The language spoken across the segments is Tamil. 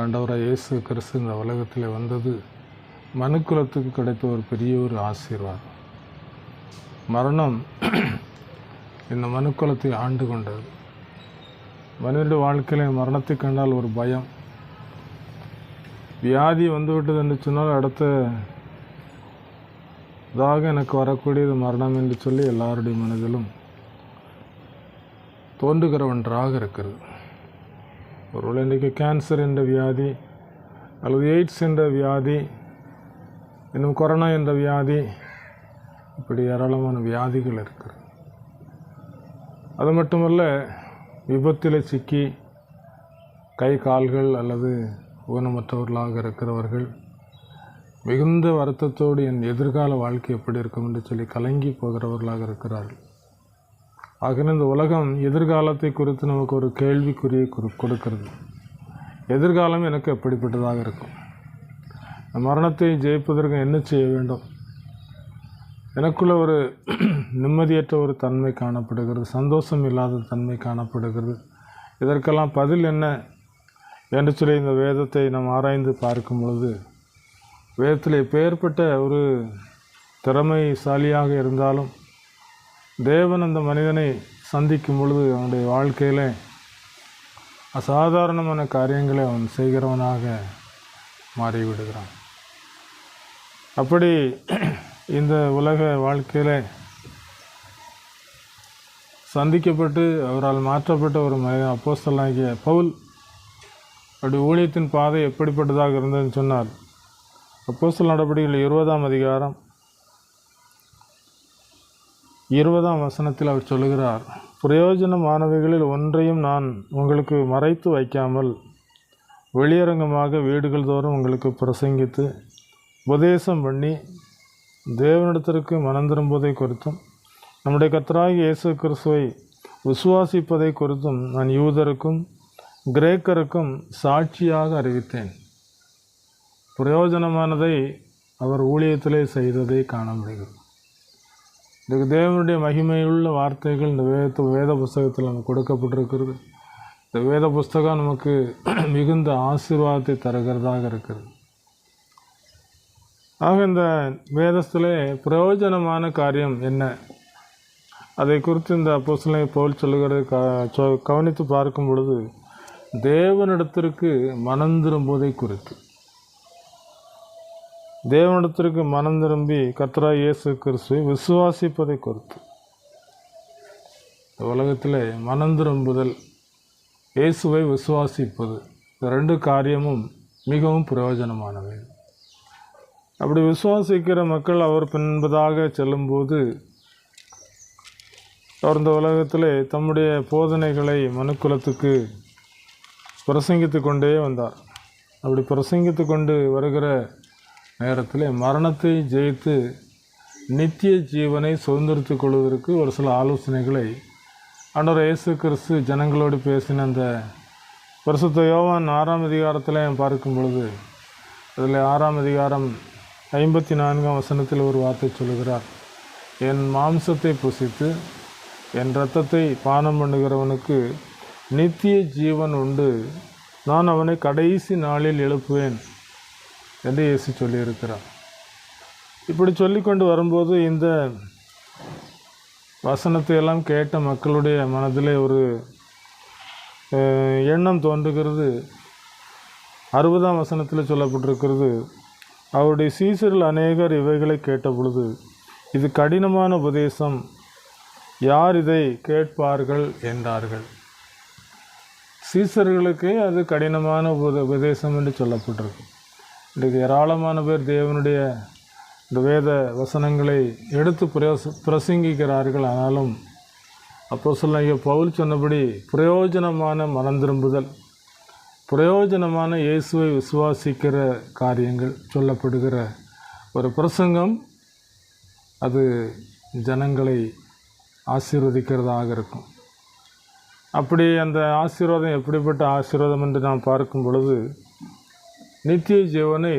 ஆண்டவராக இயேசு கிறிஸ்து இந்த உலகத்தில் வந்தது மனுக்குலத்துக்கு கிடைத்த ஒரு பெரிய ஒரு ஆசீர்வாதம். மரணம் இந்த மனுக்குலத்தை ஆண்டு கொண்டது. மனிதனுடைய வாழ்க்கையில் மரணத்தை கண்டால் ஒரு பயம், வியாதி வந்துவிட்டது என்று சொன்னால் அடுத்ததாக எனக்கு வரக்கூடியது மரணம் என்று சொல்லி எல்லாருடைய மனதிலும் தோன்றுகிற ஒன்றாக இருக்கிறது. ஒருவேளை இன்றைக்கு கேன்சர் என்ற வியாதி அல்லது எய்ட்ஸ் என்ற வியாதி, இன்னும் கொரோனா என்ற வியாதி, இப்படி ஏராளமான வியாதிகள் இருக்கிறது. அது மட்டுமல்ல, விபத்தில் சிக்கி கை கால்கள் அல்லது ஊனமற்றவர்களாக இருக்கிறவர்கள் மிகுந்த வருத்தத்தோடு என் எதிர்கால வாழ்க்கை எப்படி இருக்கும் என்று சொல்லி கலங்கி போகிறவர்களாக இருக்கிறார்கள். ஆகின இந்த உலகம் எதிர்காலத்தை குறித்து நமக்கு ஒரு கேள்விக்குறியை கொடுக்கிறது. எதிர்காலம் எனக்கு எப்படிப்பட்டதாக இருக்கும்? மரணத்தை ஜெயிப்பதற்கு என்ன செய்ய வேண்டும்? எனக்குள்ள ஒரு நிம்மதியற்ற ஒரு தன்மை காணப்படுகிறது, சந்தோஷம் இல்லாத தன்மை காணப்படுகிறது. இதற்கெல்லாம் பதில் என்ன என்று சொல்லி இந்த வேதத்தை நாம் ஆராய்ந்து பார்க்கும் பொழுது, வேதத்தில் எப்பேற்பட்ட ஒரு திறமைசாலியாக இருந்தாலும் தேவன் அந்த மனிதனை சந்திக்கும் பொழுது அவனுடைய வாழ்க்கையில் அசாதாரணமான காரியங்களை அவன் செய்கிறவனாக மாறிவிடுகிறான். அப்படி இந்த உலக வாழ்க்கையில் சந்திக்கப்பட்டு அவரால் மாற்றப்பட்ட ஒரு மனிதன் அப்போஸ்தலனாகிய பவுல். அப்படி ஊழியத்தின் பாதை எப்படிப்பட்டதாக இருந்ததுன்னு சொன்னால், அப்போஸ்தலர் நடபடிகள் 20ஆம் அதிகாரம் 20ஆம் வசனத்தில் அவர் சொல்லுகிறார், பிரயோஜனமானவைகளில் ஒன்றையும் நான் உங்களுக்கு மறைத்து வைக்காமல் வெளியரங்கமாக வீடுகள் தோறும் உங்களுக்கு பிரசங்கித்து உபதேசம் பண்ணி தேவனிடத்திற்கு மனம் திரும்புவதை குறித்தும் நம்முடைய கர்த்தராகிய இயேசு கிறிஸ்துவை விசுவாசிப்பதை குறித்தும் நான் யூதருக்கும் கிரேக்கருக்கும் சாட்சியாக அறிவித்தேன். பிரயோஜனமானதை அவர் ஊழியத்திலே செய்ததை காண முடிகிறது. இதுக்கு தேவனுடைய மகிமையுள்ள வார்த்தைகள் இந்த வேத புஸ்தகத்தில் நமக்கு கொடுக்கப்பட்டிருக்கிறது. இந்த வேத புஸ்தகம் நமக்கு மிகுந்த ஆசீர்வாதத்தை தருகிறதாக இருக்கிறது. ஆக இந்த வேதத்திலே பிரயோஜனமான காரியம் என்ன, அதை குறித்து இந்த அப்போஸ்தலனாகிய பவுல் சொல்லுகிறது கவனித்து பார்க்கும் பொழுது, தேவனிடத்திற்கு மனம் திரும்புவதை குறித்து, தேவனிடத்திற்கு மனம் திரும்பி கர்த்தராகிய இயேசு கிறிஸ்துவை விசுவாசிப்பதை குறித்து. உலகத்தில் மனம் திரும்புதல், இயேசுவை விசுவாசிப்பது, இந்த ரெண்டு காரியமும் மிகவும் பிரயோஜனமானவை. அப்படி விசுவாசிக்கிற மக்கள் அவர் பின்பதாக செல்லும்போது அவர் இந்த உலகத்தில் தம்முடைய போதனைகளை மனுக்குலத்துக்கு பிரசங்கித்து கொண்டே வந்தார். அப்படி பிரசங்கித்து கொண்டு வருகிற நேரத்தில் மரணத்தை ஜெயித்து நித்திய ஜீவனை சுதந்திரித்து கொள்வதற்கு ஒரு சில ஆலோசனைகளை ஆண்டவர் இயேசு கிறிஸ்து ஜனங்களோடு பேசின அந்த பரிசுத்த யோவான் 6ஆம் அதிகாரத்தில் பார்க்கும் பொழுது, அதில் 6ஆம் அதிகாரம் 54ஆம் வசனத்தில் ஒரு வார்த்தை சொல்லுகிறார், என் மாம்சத்தை புசித்து என் இரத்தத்தை பானம் பண்ணுகிறவனுக்கு நித்திய ஜீவன் உண்டு, நான் அவனை கடைசி நாளில் எழுப்புவேன் என்று இயேசு சொல்லியிருக்கிறார். இப்படி சொல்லிக்கொண்டு வரும்போது இந்த வசனத்தை எல்லாம் கேட்ட மக்களுடைய மனதிலே ஒரு எண்ணம் தோன்றுகிறது. 60ஆம் வசனத்தில் சொல்லப்பட்டிருக்கிறது, அவருடைய சீசர்கள் அநேகர் இவைகளை கேட்ட பொழுது, இது கடினமான உபதேசம், யார் இதை கேட்பார்கள் என்றார்கள். சீசர்களுக்கு அது கடினமான உபதேசம் என்று சொல்லப்பட்டிருக்கு. இன்றைக்கு ஏராளமான பேர் தேவனுடைய இந்த வேத வசனங்களை எடுத்து பிரசங்கிக்கிறார்கள். ஆனாலும் அப்போஸ்தலனாகிய பவுல் சொன்னபடி பிரயோஜனமான மனம் திரும்புதல், பிரயோஜனமான இயேசுவை விசுவாசிக்கிற காரியங்கள் சொல்லப்படுகிற ஒரு பிரசங்கம், அது ஜனங்களை ஆசீர்வதிக்கிறதாக இருக்கும். அப்படி அந்த ஆசீர்வாதம் எப்படிப்பட்ட ஆசீர்வாதம் என்று நாம் பார்க்கும் பொழுது, நித்திய ஜீவனை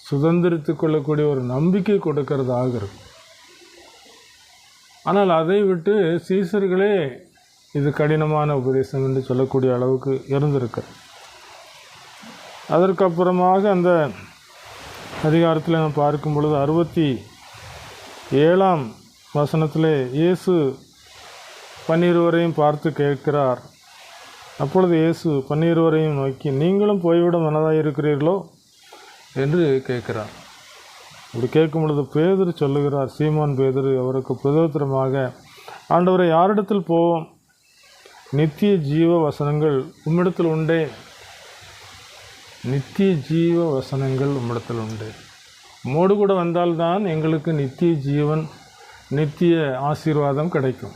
சுதந்திரித்து கொள்ளக்கூடிய ஒரு நம்பிக்கை கொடுக்கிறதாக இருக்கும். ஆனால் அதை விட்டு சீசர்களே இது கடினமான உபதேசம் என்று சொல்லக்கூடிய அளவுக்கு இருந்திருக்கு. அதற்கப்புறமாக அந்த அதிகாரத்தில் நாம் பார்க்கும் பொழுது 67ஆம் வசனத்தில் இயேசு 12 பார்த்து கேட்கிறார். அப்பொழுது இயேசு 12 நோக்கி, நீங்களும் போய்விட மனதாக இருக்கிறீர்களோ என்று கேட்கிறார். இப்படி கேட்கும் பொழுது பேதுரு சொல்லுகிறார், சீமோன் பேதுரு அவருக்கு பிரதோத்திரமாக, ஆண்டவரை, யாரிடத்தில் போவோம்? நித்திய ஜீவ வசனங்கள் உம்மிடத்தில் உண்டே. நித்திய ஜீவ வசனங்கள் உம்மிடத்தில் உண்டு. உம்மோடு கூட வந்தால்தான் எங்களுக்கு நித்திய ஜீவன், நித்திய ஆசீர்வாதம் கிடைக்கும்.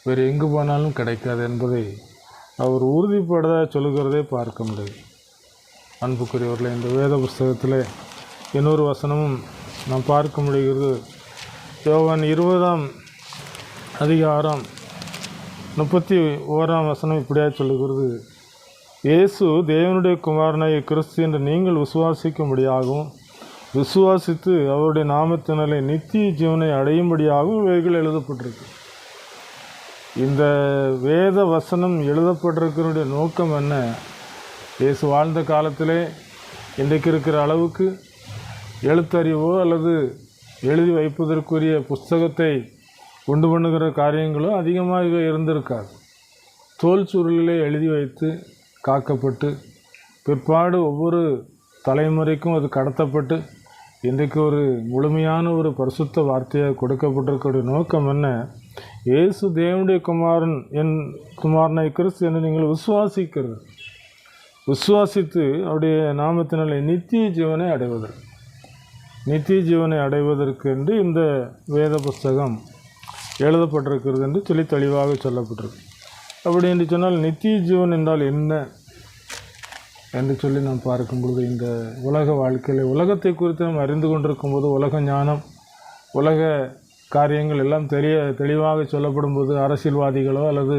வேறு எங்கு போனாலும் கிடைக்காது என்பதை அவர் உறுதிப்பட சொல்லுகிறதை பார்க்க முடியும். அன்புக்குரியவர்களே, இந்த வேத புஸ்தகத்தில் இன்னொரு வசனமும் நாம் பார்க்க முடிகிறது. யோவான் 20ஆம் அதிகாரம் 31ஆம் வசனம் இப்படியாக சொல்லுகிறது, இயேசு தேவனுடைய குமாரனாகிய கிறிஸ்து என்று நீங்கள் விசுவாசிக்கும்படியாகவும் விசுவாசித்து அவருடைய நாமத்தினாலே நித்திய ஜீவனை அடையும்படியாகவும் இவைகள் எழுதப்பட்டிருக்கு. இந்த வேத வசனம் எழுதப்பட்டிருக்கிற நோக்கம் என்ன? இயேசு வாழ்ந்த காலத்திலே இன்றைக்கு இருக்கிற அளவுக்கு எழுத்தறிவோ அல்லது எழுதி வைப்பதற்குரிய புஸ்தகத்தை உண்டு பண்ணுகிற காரியங்களோ அதிகமாக இருந்திருக்காது. தோல் சுருளிலே எழுதி வைத்து காக்கப்பட்டு பிற்பாடு ஒவ்வொரு தலைமுறைக்கும் அது கடத்தப்பட்டு இன்றைக்கு ஒரு முழுமையான ஒரு பரிசுத்த வார்த்தையாக கொடுக்கப்பட்டிருக்கிற நோக்கம் என்ன? இயேசு தேவனுடைய குமாரன், என் குமாரனாய் கிறிஸ்து என்று நீங்கள் விசுவாசித்து அவருடைய நாமத்தினாலே நித்திய ஜீவனை அடைவதற்கு என்று இந்த வேத புஸ்தகம் எழுதப்பட்டிருக்கிறது என்று சொல்லி தெளிவாக சொல்லப்பட்டிருக்கு. அப்படி என்று சொன்னால் நித்திய ஜீவன் என்றால் என்ன என்று சொல்லி நாம் பார்க்கும்பொழுது, இந்த உலக வாழ்க்கையில் உலகத்தை குறித்து நாம் அறிந்து கொண்டிருக்கும்போது, உலக ஞானம், உலக காரியங்கள் எல்லாம் தெளிவாக சொல்லப்படும்போது, அரசியல்வாதிகளோ அல்லது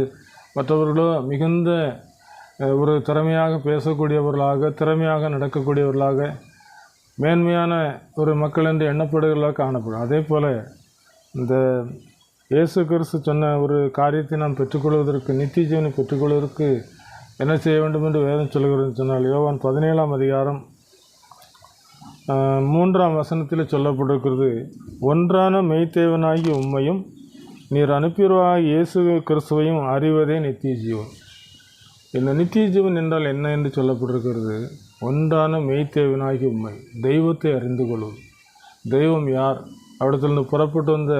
மற்றவர்களோ மிகுந்த ஒரு திறமையாக பேசக்கூடியவர்களாக, திறமையாக நடக்கக்கூடியவர்களாக, மேன்மையான ஒரு மக்கள் என்று எண்ணப்படுகிறவர்களாக காணப்படும். அதே போல் இந்த இயேசு கிறிஸ்து சொன்ன ஒரு காரியத்தை நாம் பெற்றுக்கொள்வதற்கு, நித்திய ஜீவனை பெற்றுக்கொள்வதற்கு என்ன செய்ய வேண்டும் என்று வேதம் சொல்கிறது சொன்னால், யோவான் 17ஆம் அதிகாரம் 3ஆம் வசனத்தில் சொல்லப்பட்டிருக்கிறது, ஒன்றான மெய்த்தேவனாகி உம்மையும் நீர் அனுப்பியவராக இயேசு கிறிஸ்துவையும் அறிவதே நித்திய ஜீவன். இந்த நித்திய ஜீவன் என்றால் என்ன என்று சொல்லப்பட்டிருக்கிறது? ஒன்றான மெய்த்தேவனாகி உம்மை, தெய்வத்தை அறிந்து கொள்வது. தெய்வம் யார்? அவரிடத்திலிருந்து புறப்பட்டு வந்த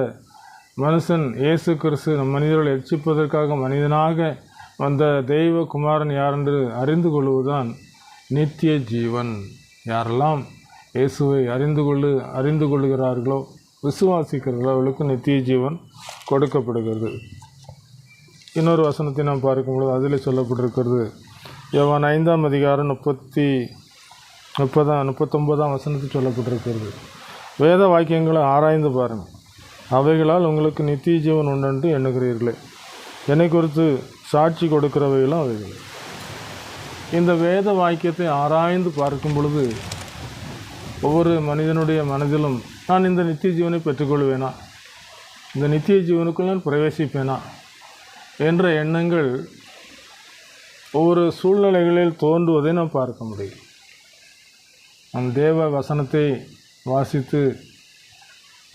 மனுஷன் இயேசு கிறிஸ்து நம் மனிதர்களை ரட்சிப்பதற்காக மனிதனாக வந்த தெய்வ குமாரன் யார் என்று அறிந்து கொள்வதுதான் நித்திய ஜீவன். யாரெல்லாம் இயேசுவை அறிந்து கொள்ளுகிறார்களோ, விசுவாசிக்கிறார்களோ, அவர்களுக்கு நித்திய ஜீவன் கொடுக்கப்படுகிறது. இன்னொரு வசனத்தை நாம் பார்க்கும்பொழுது அதில் சொல்லப்பட்டிருக்கிறது, யோவான் 5ஆம் அதிகாரம் 39ஆம் வசனத்தில் சொல்லப்பட்டிருக்கிறது, வேத வாக்கியங்களை ஆராய்ந்து பாருங்கள், அவைகளால் உங்களுக்கு நித்திய ஜீவன் உண்டென்று எண்ணுகிறீர்களே, என்னை குறித்து சாட்சி கொடுக்கிறவைகளும் அவைகள். இந்த வேத வாக்கியத்தை ஆராய்ந்து பார்க்கும் பொழுது ஒவ்வொரு மனிதனுடைய மனதிலும், நான் இந்த நித்திய ஜீவனை பெற்றுக்கொள்வேனா, இந்த நித்திய ஜீவனுக்குள் நான் பிரவேசிப்பேனா என்ற எண்ணங்கள் ஒவ்வொரு சூழ்நிலைகளில் தோன்றுவதை நாம் பார்க்க முடியும். நம் தேவ வசனத்தை வாசித்து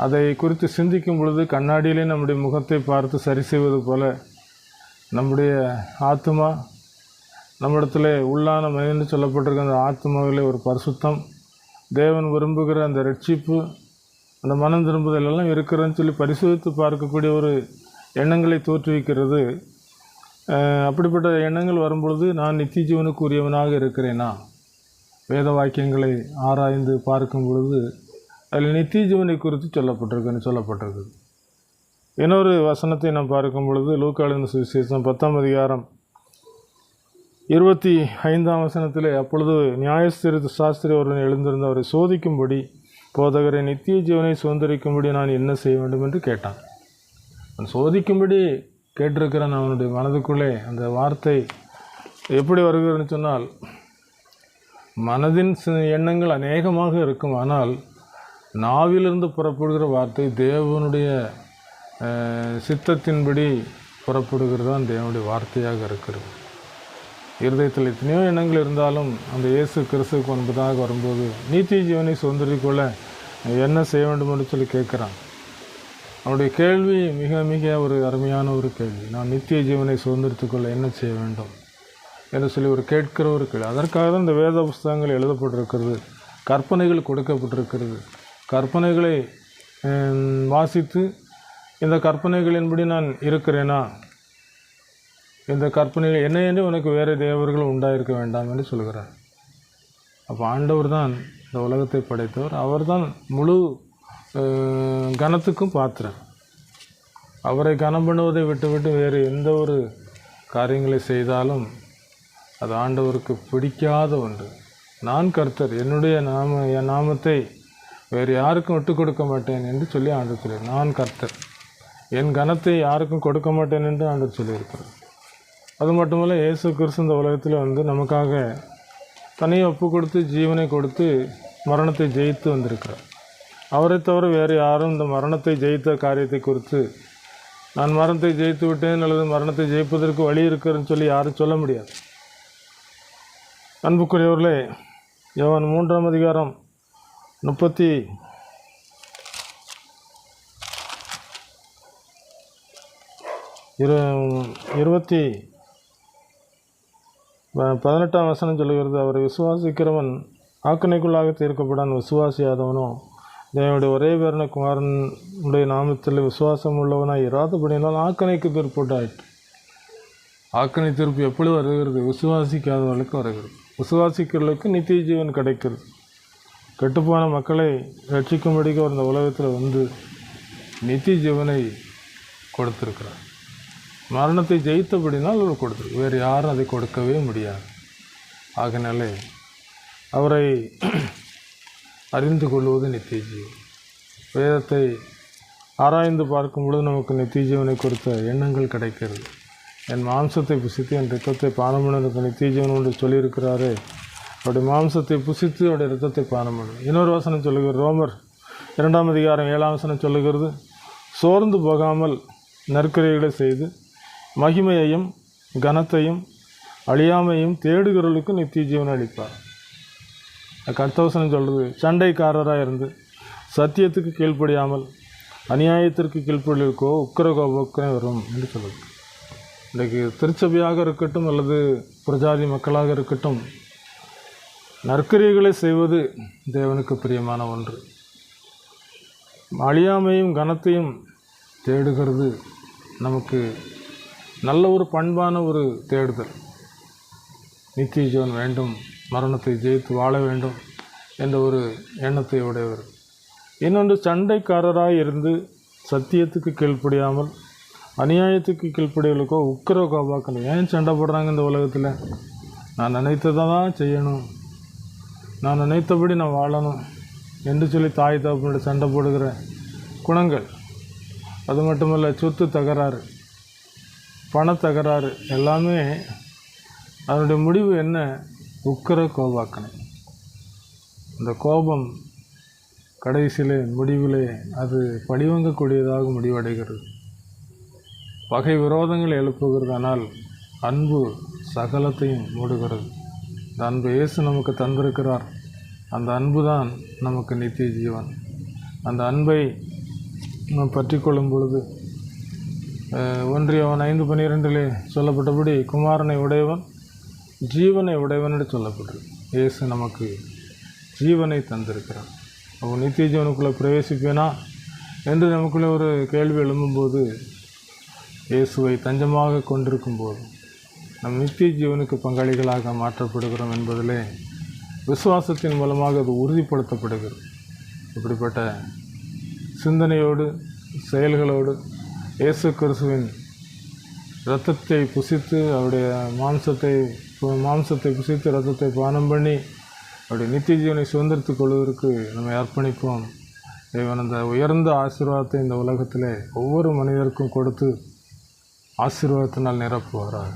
அதை குறித்து சிந்திக்கும் பொழுது கண்ணாடியிலே நம்முடைய முகத்தை பார்த்து சரி செய்வது போல நம்முடைய ஆத்மா, நம்மிடத்தில் உள்ளான மனிதன் சொல்லப்பட்டிருக்க அந்த ஆத்மாவிலே ஒரு பரிசுத்தம், தேவன் விரும்புகிற அந்த ரட்சிப்பு, அந்த மனம் திரும்புதல் எல்லாம் இருக்கிறதுன்னு சொல்லி பரிசோதித்து பார்க்கக்கூடிய ஒரு எண்ணங்களை தோற்றுவிக்கிறது. அப்படிப்பட்ட எண்ணங்கள் வரும்பொழுது நான் நித்திய ஜீவனுக்கு உரியவனாக இருக்கிறேனா? வேத வாக்கியங்களை ஆராய்ந்து பார்க்கும் பொழுது அதில் நித்திய ஜீவனை குறித்து சொல்லப்பட்டிருக்கு. இன்னொரு வசனத்தை நாம் பார்க்கும் பொழுது லூக்கா எழுதின சுவிசேஷம் 10ஆம் அதிகாரம் 25ஆம் வசனத்திலே, அப்பொழுது நியாயஸ்திரி சாஸ்திரி ஒருவன் எழுந்திருந்து அவரை சோதிக்கும்படி, போதகரை, நித்திய ஜீவனை சுதந்திரிக்கும்படி நான் என்ன செய்ய வேண்டும் என்று கேட்டான். அவன் சோதிக்கும்படி கேட்டிருக்கிறான். அவனுடைய மனதுக்குள்ளே அந்த வார்த்தை எப்படி வருகிறதுன்னு சொன்னால், மனதின் எண்ணங்கள் அநேகமாக இருக்கும், ஆனால் நாவிலிருந்து புறப்படுகிற வார்த்தை தேவனுடைய சித்தத்தின்படி புறப்படுகிறது தான் தேவனுடைய வார்த்தையாக இருக்கிறது. இருதயத்தில் எத்தனையோ எண்ணங்கள் இருந்தாலும் அந்த இயேசு கிறிஸ்துவுக்கு முன்பதாக வரும்போது நித்திய ஜீவனை சுதந்திரிக்கொள்ள என்ன செய்ய வேண்டும் என்று சொல்லி கேட்குறான். அவனுடைய கேள்வி மிக மிக ஒரு அருமையான ஒரு கேள்வி. நான் நித்திய ஜீவனை சுதந்திரித்துக்கொள்ள என்ன செய்ய வேண்டும் என்று சொல்லி ஒரு கேட்கிற ஒரு கேள்வி. அதற்காக தான் இந்த வேத புஸ்தகங்கள் எழுதப்பட்டிருக்கிறது, கற்பனைகள் கொடுக்கப்பட்டிருக்கிறது. கற்பனைகளை வாசித்து இந்த கற்பனைகளின்படி நான் இருக்கிறேனா, இந்த கற்பனைகள் என்ன என்று உனக்கு வேறு தேவர்கள் உண்டாயிருக்க வேண்டாம் என்று சொல்கிறார். அப்போ ஆண்டவர் தான் இந்த உலகத்தை படைத்தவர். அவர் தான் முழு கனத்துக்கும் பாத்திரம். அவரை கனம் பண்ணுவதை விட்டுவிட்டு வேறு எந்த ஒரு காரியங்களை செய்தாலும் அது ஆண்டவருக்கு பிடிக்காத ஒன்று. நான் கர்த்தர், என் நாமத்தை வேறு யாருக்கும் விட்டு கொடுக்க மாட்டேன் என்று சொல்லி ஆண்டவர் சொல்கிறார். நான் கர்த்தர், என் கனத்தை யாருக்கும் கொடுக்க மாட்டேன் என்று ஆண்டவர் சொல்லியிருக்கிறார். அது மட்டுமல்ல, இயேசு கிறிஸ்து இந்த உலகத்தில் நமக்காக தனியை ஒப்பு கொடுத்து ஜீவனை கொடுத்து மரணத்தை ஜெயித்து வந்திருக்கிறார். அவரை தவிர வேறு யாரும் இந்த மரணத்தை ஜெயித்த காரியத்தை குறித்து நான் மரணத்தை ஜெயித்து விட்டேன் அல்லது மரணத்தை ஜெயிப்பதற்கு வழி இருக்கிறதுன்னு சொல்லி யாரும் சொல்ல முடியாது. அன்புக்குரியவர்களே, யோவான் 3ஆம் அதிகாரம் 18ஆம் வசனம் சொல்லுகிறது, அவரை விசுவாசிக்கிறவன் ஆக்கணைக்குள்ளாக தீர்க்கப்படான், விசுவாசியாதவனோ தேவனுடைய ஒரே பேரான குமாரனுடைய நாமத்தில் விசுவாசம் உள்ளவனாய் இராதபடியினால் ஆக்கணைக்கு தீர்ப்புண்டாயிற்று. ஆக்கணை தீர்ப்பு எப்படி வருகிறது? விசுவாசிக்காதவர்களுக்கு வருகிறது. விசுவாசிக்கிறவர்களுக்கு நித்திய ஜீவன் கிடைக்கிறது. கெட்டுப்போன மக்களை ரட்சிக்கும்படிக்கு அவர் இந்த உலகத்தில் நித்திய ஜீவனை கொடுத்திருக்கிறார். மரணத்தை ஜெயித்தபடினால் அவர் கொடுத்திருக்கு. வேறு யாரும் அதை கொடுக்கவே முடியாது. ஆகினாலே அவரை அறிந்து கொள்வது நித்திய ஜீவன். வேதத்தை ஆராய்ந்து பார்க்கும் பொழுது நமக்கு நித்திய ஜீவனை குறித்த எண்ணங்கள் கிடைக்கிறது. என் மாம்சத்தை புசித்து என் இரத்தத்தை பானம் பண்ண நித்திய ஜீவன் என்று சொல்லியிருக்கிறாரே, அவருடைய மாம்சத்தை புசித்து அவருடைய இரத்தத்தை பானம் பண்ணும். இன்னொரு வசனம் சொல்லுகிறது, ரோமர் 2ஆம் அதிகாரம் 7ஆம் வசனம் சொல்லுகிறது, சோர்ந்து போகாமல் நற்கிரியைகளை செய்து மகிமையையும் கனத்தையும் அழியாமையும் தேடுகிறவர்களுக்கு நித்திய ஜீவன் அளிப்பார். கர்த்தவசனம் சொல்கிறது, சண்டைக்காரராக இருந்து சத்தியத்துக்கு கீழ்ப்படியாமல் அநியாயத்திற்கு கீழ்ப்படியிருக்கோ உக்கிர கோபக்கனே வரும் என்று சொல்லுது. இன்றைக்கு திருச்சபையாக இருக்கட்டும் அல்லது பிரஜாதி மக்களாக இருக்கட்டும், நற்கிரியைகளை செய்வது தேவனுக்கு பிரியமான ஒன்று. அழியாமையும் கனத்தையும் தேடுகிறது நமக்கு நல்ல ஒரு பண்பான ஒரு தேடுதல். நித்திய ஜீவன் வேண்டும், மரணத்தை ஜெயித்து வாழ வேண்டும் என்ற ஒரு எண்ணத்தை உடையவர். இன்னொன்று, சண்டைக்காரராக இருந்து சத்தியத்துக்கு கீழ்ப்படியாமல் அநியாயத்துக்கு கீழ்ப்படியவர்களுக்கோ உக்கிர கோபாக்கணும். ஏன் சண்டை போடுறாங்க இந்த உலகத்தில்? நான் நினைத்ததை தான் செய்யணும், நான் நினைத்தபடி நான் வாழணும் என்று சொல்லி தாய் தகப்பனோட சண்டை போடுகிற குணங்கள். அது மட்டுமல்ல, சொத்து தகராறு, பண தகராறு, எல்லாமே அதனுடைய முடிவு என்ன? உக்கிர கோபாக்கனை. இந்த கோபம் கடைசியிலே முடிவிலே அது பழிவாங்கக்கூடியதாக முடிவடைகிறது. பகை விரோதங்கள் எழுப்புகிறது, ஆனால் அன்பு சகலத்தையும் மூடுகிறது. இந்த அன்பு இயேசு நமக்கு தந்திருக்கிறார். அந்த அன்பு தான் நமக்கு நித்திய ஜீவன். அந்த அன்பை நாம் பற்றி கொள்ளும் பொழுது 1 யோவான் 5:12 சொல்லப்பட்டபடி குமாரனை உடையவன் ஜீவனை உடையவன் என்று சொல்லப்பட்டிருக்கு. இயேசு நமக்கு ஜீவனை தந்திருக்கிறார். அப்போ நித்திய ஜீவனுக்குள்ளே பிரவேசிப்பேனா என்று நமக்குள்ளே ஒரு கேள்வி எழும்பும்போது, இயேசுவை தஞ்சமாக கொண்டிருக்கும் போது நம் நித்திய ஜீவனுக்கு பங்காளிகளாக மாற்றப்படுகிறோம் என்பதிலே விசுவாசத்தின் மூலமாக அது உறுதிப்படுத்தப்படுகிறது. இப்படிப்பட்ட சிந்தனையோடு செயல்களோடு இயேசு கிறிஸ்துவின் இரத்தத்தை புசித்து அவருடைய மாம்சத்தை புசித்து இரத்தத்தை பானம் பண்ணி அவருடைய நித்திய ஜீவனை சுதந்திரத்துக் கொள்வதற்கு நம்மை அர்ப்பணிப்போம். தேவன் அந்த உயர்ந்த ஆசீர்வாதத்தை இந்த உலகத்திலே ஒவ்வொரு மனிதருக்கும் கொடுத்து ஆசீர்வாதத்தினால் நிரப்புவாராக.